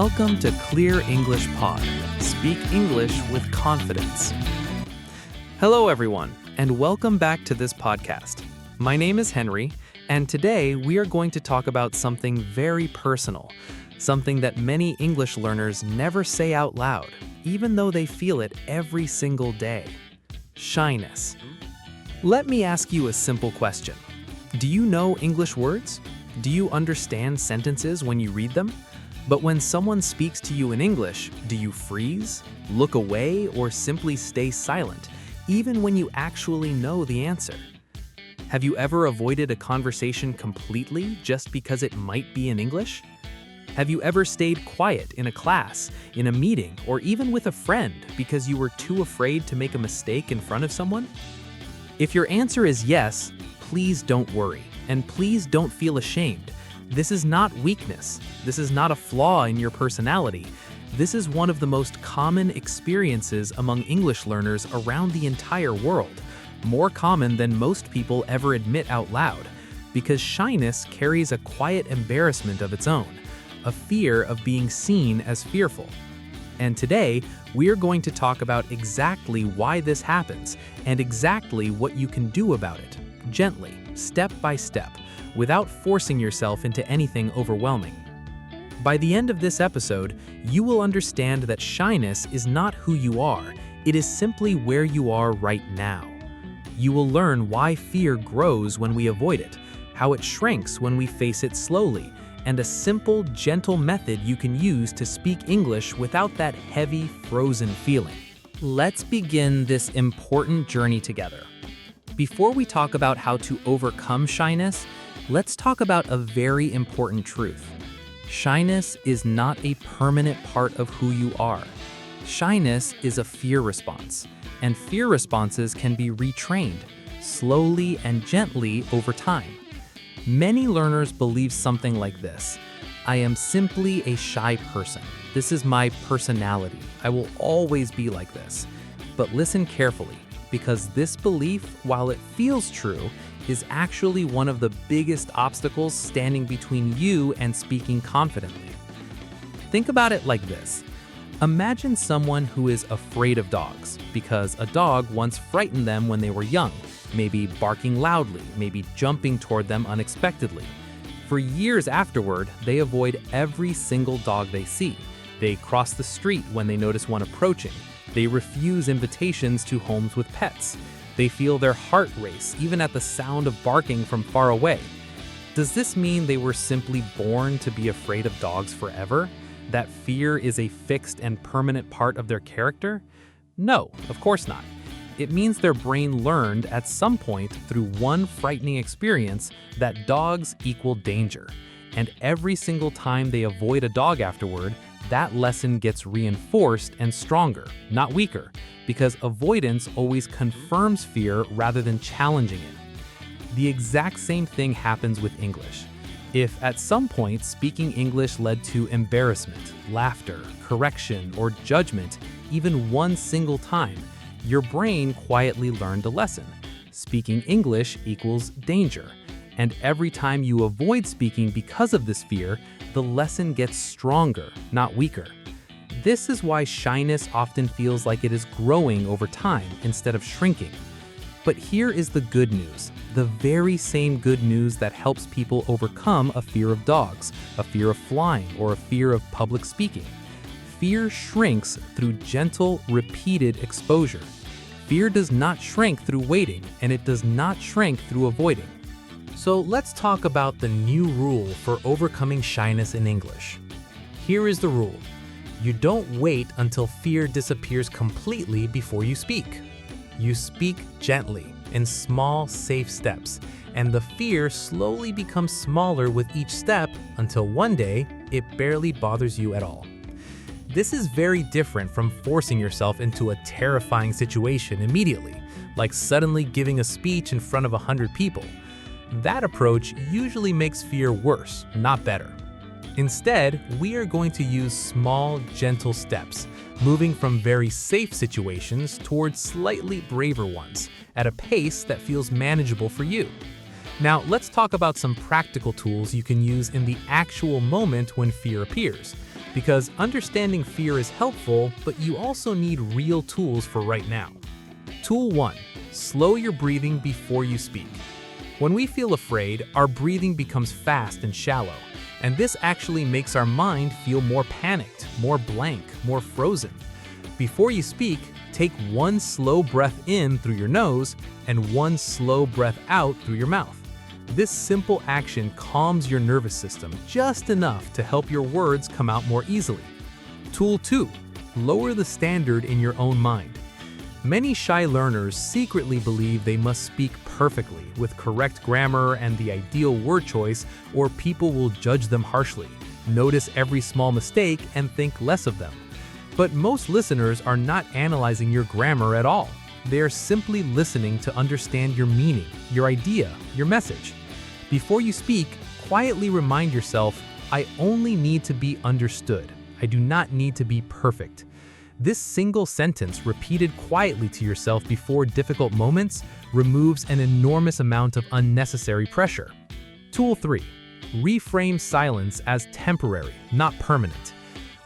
Welcome to Clear English Pod. Speak English with confidence. Hello, everyone, and welcome back to this podcast. My name is Henry, and today we are going to talk about something very personal, something that many English learners never say out loud, even though they feel it every single day: shyness. Let me ask you a simple question. Do you know English words? Do you understand sentences when you read them? But when someone speaks to you in English, do you freeze, look away, or simply stay silent, even when you actually know the answer? Have you ever avoided a conversation completely just because it might be in English? Have you ever stayed quiet in a class, in a meeting, or even with a friend because you were too afraid to make a mistake in front of someone? If your answer is yes, please don't worry, and please don't feel ashamed. This is not weakness. This is not a flaw in your personality. This is one of the most common experiences among English learners around the entire world, more common than most people ever admit out loud, because shyness carries a quiet embarrassment of its own, a fear of being seen as fearful. And today, we are going to talk about exactly why this happens and exactly what you can do about it, gently, step by step, without forcing yourself into anything overwhelming. By the end of this episode, you will understand that shyness is not who you are, it is simply where you are right now. You will learn why fear grows when we avoid it, how it shrinks when we face it slowly, and a simple, gentle method you can use to speak English without that heavy, frozen feeling. Let's begin this important journey together. Before we talk about how to overcome shyness, let's talk about a very important truth. Shyness is not a permanent part of who you are. Shyness is a fear response, and fear responses can be retrained, slowly and gently over time. Many learners believe something like this: I am simply a shy person. This is my personality. I will always be like this. But listen carefully, because this belief, while it feels true, is actually one of the biggest obstacles standing between you and speaking confidently. Think about it like this. Imagine someone who is afraid of dogs because a dog once frightened them when they were young, maybe barking loudly, maybe jumping toward them unexpectedly. For years afterward, they avoid every single dog they see. They cross the street when they notice one approaching. They refuse invitations to homes with pets. They feel their heart race even at the sound of barking from far away. Does this mean they were simply born to be afraid of dogs forever? That fear is a fixed and permanent part of their character? No, of course not. It means their brain learned at some point through one frightening experience that dogs equal danger. And every single time they avoid a dog afterward, that lesson gets reinforced and stronger, not weaker, because avoidance always confirms fear rather than challenging it. The exact same thing happens with English. If at some point speaking English led to embarrassment, laughter, correction, or judgment, even one single time, your brain quietly learned a lesson. Speaking English equals danger. And every time you avoid speaking because of this fear, the lesson gets stronger, not weaker. This is why shyness often feels like it is growing over time instead of shrinking. But here is the good news, the very same good news that helps people overcome a fear of dogs, a fear of flying, or a fear of public speaking. Fear shrinks through gentle, repeated exposure. Fear does not shrink through waiting, and it does not shrink through avoiding. So let's talk about the new rule for overcoming shyness in English. Here is the rule. You don't wait until fear disappears completely before you speak. You speak gently, in small, safe steps, and the fear slowly becomes smaller with each step until one day it barely bothers you at all. This is very different from forcing yourself into a terrifying situation immediately, like suddenly giving a speech in front of 100 people. That approach usually makes fear worse, not better. Instead, we are going to use small, gentle steps, moving from very safe situations towards slightly braver ones, at a pace that feels manageable for you. Now, let's talk about some practical tools you can use in the actual moment when fear appears, because understanding fear is helpful, but you also need real tools for right now. Tool 1. Slow your breathing before you speak. When we feel afraid, our breathing becomes fast and shallow, and this actually makes our mind feel more panicked, more blank, more frozen. Before you speak, take one slow breath in through your nose and one slow breath out through your mouth. This simple action calms your nervous system just enough to help your words come out more easily. Tool 2. Lower the standard in your own mind. Many shy learners secretly believe they must speak perfectly with correct grammar and the ideal word choice, or people will judge them harshly, notice every small mistake, and think less of them. But most listeners are not analyzing your grammar at all. They are simply listening to understand your meaning, your idea, your message. Before you speak, quietly remind yourself, I only need to be understood. I do not need to be perfect. This single sentence, repeated quietly to yourself before difficult moments, removes an enormous amount of unnecessary pressure. Tool 3. Reframe silence as temporary, not permanent.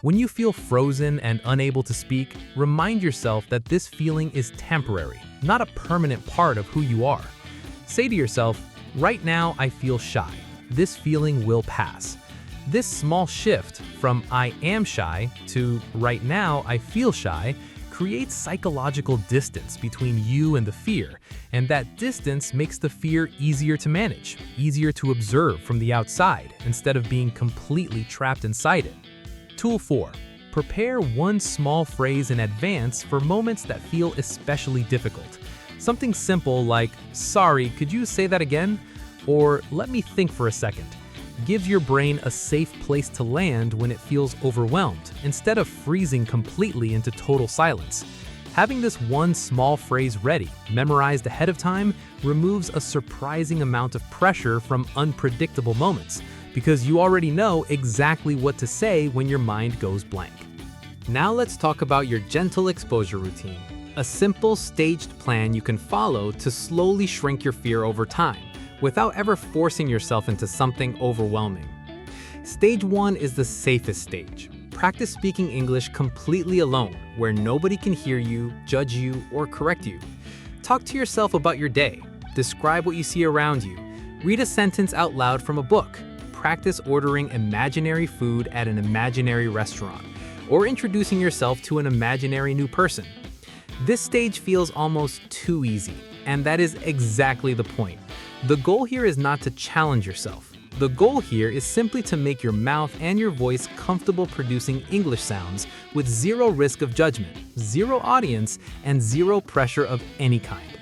When you feel frozen and unable to speak, remind yourself that this feeling is temporary, not a permanent part of who you are. Say to yourself, right now I feel shy. This feeling will pass. This small shift from I am shy to right now I feel shy creates psychological distance between you and the fear, and that distance makes the fear easier to manage, easier to observe from the outside instead of being completely trapped inside it. Tool 4. Prepare one small phrase in advance for moments that feel especially difficult. Something simple like, sorry, could you say that again? Or let me think for a second. Gives your brain a safe place to land when it feels overwhelmed, instead of freezing completely into total silence. Having this one small phrase ready, memorized ahead of time, removes a surprising amount of pressure from unpredictable moments, because you already know exactly what to say when your mind goes blank. Now let's talk about your gentle exposure routine, a simple staged plan you can follow to slowly shrink your fear over time, without ever forcing yourself into something overwhelming. Stage 1 is the safest stage. Practice speaking English completely alone, where nobody can hear you, judge you, or correct you. Talk to yourself about your day. Describe what you see around you. Read a sentence out loud from a book. Practice ordering imaginary food at an imaginary restaurant, or introducing yourself to an imaginary new person. This stage feels almost too easy, and that is exactly the point. The goal here is not to challenge yourself. The goal here is simply to make your mouth and your voice comfortable producing English sounds with zero risk of judgment, zero audience, and zero pressure of any kind.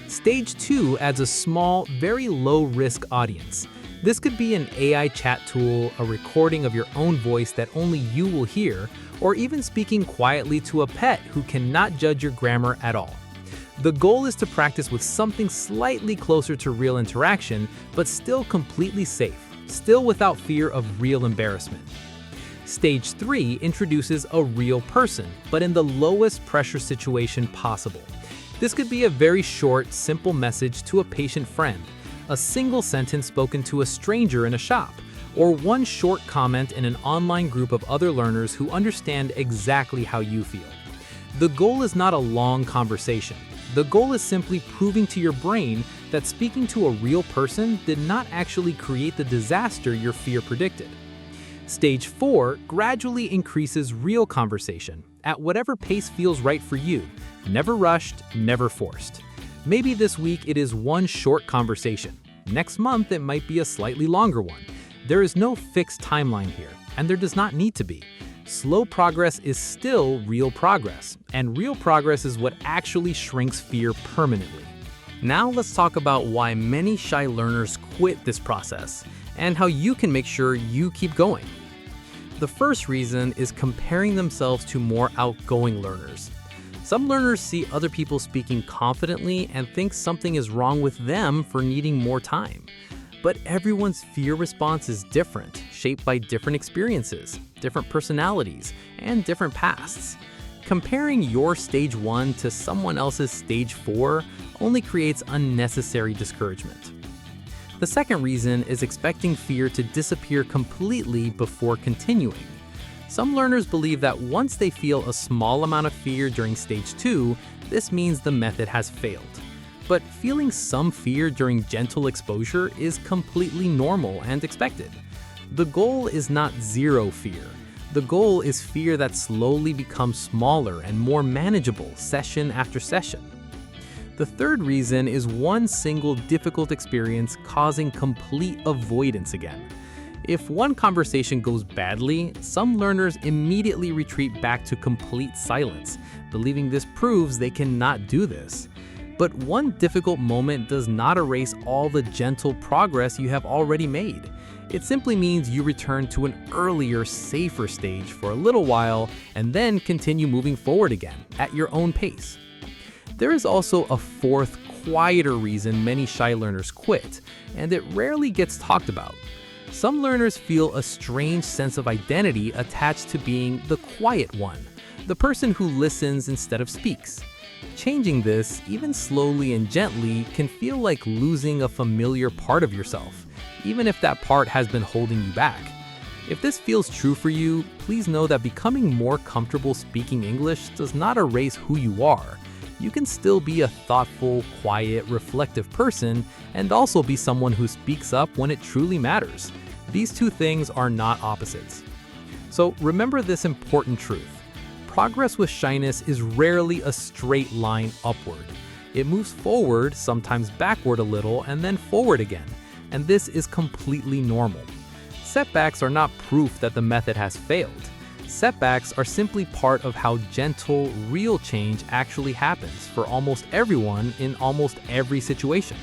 Stage 2 adds a small, very low-risk audience. This could be an AI chat tool, a recording of your own voice that only you will hear, or even speaking quietly to a pet who cannot judge your grammar at all. The goal is to practice with something slightly closer to real interaction, but still completely safe, still without fear of real embarrassment. Stage 3 introduces a real person, but in the lowest pressure situation possible. This could be a very short, simple message to a patient friend, a single sentence spoken to a stranger in a shop, or one short comment in an online group of other learners who understand exactly how you feel. The goal is not a long conversation. The goal is simply proving to your brain that speaking to a real person did not actually create the disaster your fear predicted. Stage 4 gradually increases real conversation at whatever pace feels right for you, never rushed, never forced. Maybe this week it is one short conversation. Next month it might be a slightly longer one. There is no fixed timeline here, and there does not need to be. Slow progress is still real progress, and real progress is what actually shrinks fear permanently. Now let's talk about why many shy learners quit this process, and how you can make sure you keep going. The first reason is comparing themselves to more outgoing learners. Some learners see other people speaking confidently and think something is wrong with them for needing more time. But everyone's fear response is different, shaped by different experiences, different personalities, and different pasts. Comparing your stage 1 to someone else's stage 4 only creates unnecessary discouragement. The second reason is expecting fear to disappear completely before continuing. Some learners believe that once they feel a small amount of fear during stage 2, this means the method has failed. But feeling some fear during gentle exposure is completely normal and expected. The goal is not zero fear. The goal is fear that slowly becomes smaller and more manageable session after session. The third reason is one single difficult experience causing complete avoidance again. If one conversation goes badly, some learners immediately retreat back to complete silence, believing this proves they cannot do this. But one difficult moment does not erase all the gentle progress you have already made. It simply means you return to an earlier, safer stage for a little while and then continue moving forward again at your own pace. There is also a fourth, quieter reason many shy learners quit, and it rarely gets talked about. Some learners feel a strange sense of identity attached to being the quiet one, the person who listens instead of speaks. Changing this, even slowly and gently, can feel like losing a familiar part of yourself, even if that part has been holding you back. If this feels true for you, please know that becoming more comfortable speaking English does not erase who you are. You can still be a thoughtful, quiet, reflective person and also be someone who speaks up when it truly matters. These two things are not opposites. So remember this important truth. Progress with shyness is rarely a straight line upward. It moves forward, sometimes backward a little, and then forward again. And this is completely normal. Setbacks are not proof that the method has failed. Setbacks are simply part of how gentle, real change actually happens for almost everyone in almost every situation.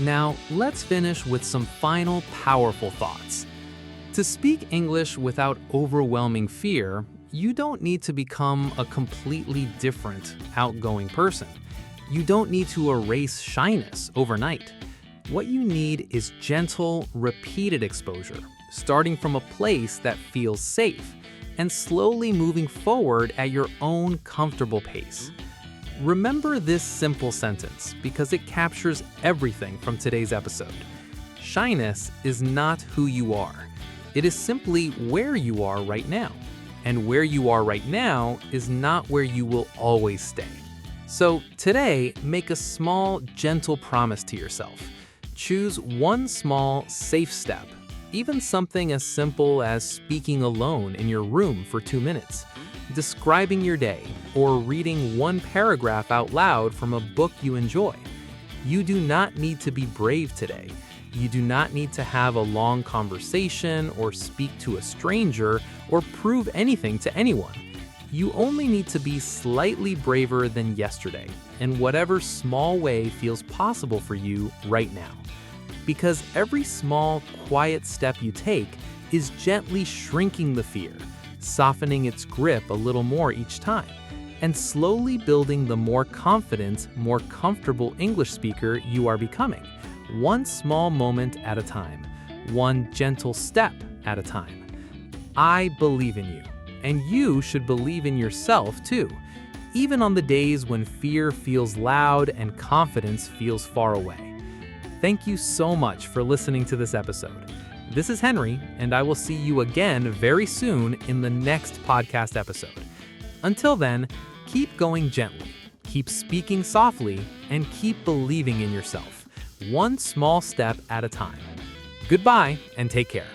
Now, let's finish with some final powerful thoughts. To speak English without overwhelming fear, you don't need to become a completely different, outgoing person. You don't need to erase shyness overnight. What you need is gentle, repeated exposure, starting from a place that feels safe and slowly moving forward at your own comfortable pace. Remember this simple sentence because it captures everything from today's episode. Shyness is not who you are. It is simply where you are right now. And where you are right now is not where you will always stay. So today, make a small, gentle promise to yourself. Choose one small, safe step, even something as simple as speaking alone in your room for 2 minutes, describing your day, or reading one paragraph out loud from a book you enjoy. You do not need to be brave today. You do not need to have a long conversation or speak to a stranger or prove anything to anyone. You only need to be slightly braver than yesterday in whatever small way feels possible for you right now. Because every small, quiet step you take is gently shrinking the fear, softening its grip a little more each time, and slowly building the more confident, more comfortable English speaker you are becoming. One small moment at a time, one gentle step at a time. I believe in you, and you should believe in yourself too, even on the days when fear feels loud and confidence feels far away. Thank you so much for listening to this episode. This is Henry, and I will see you again very soon in the next podcast episode. Until then, keep going gently, keep speaking softly, and keep believing in yourself. One small step at a time. Goodbye and take care.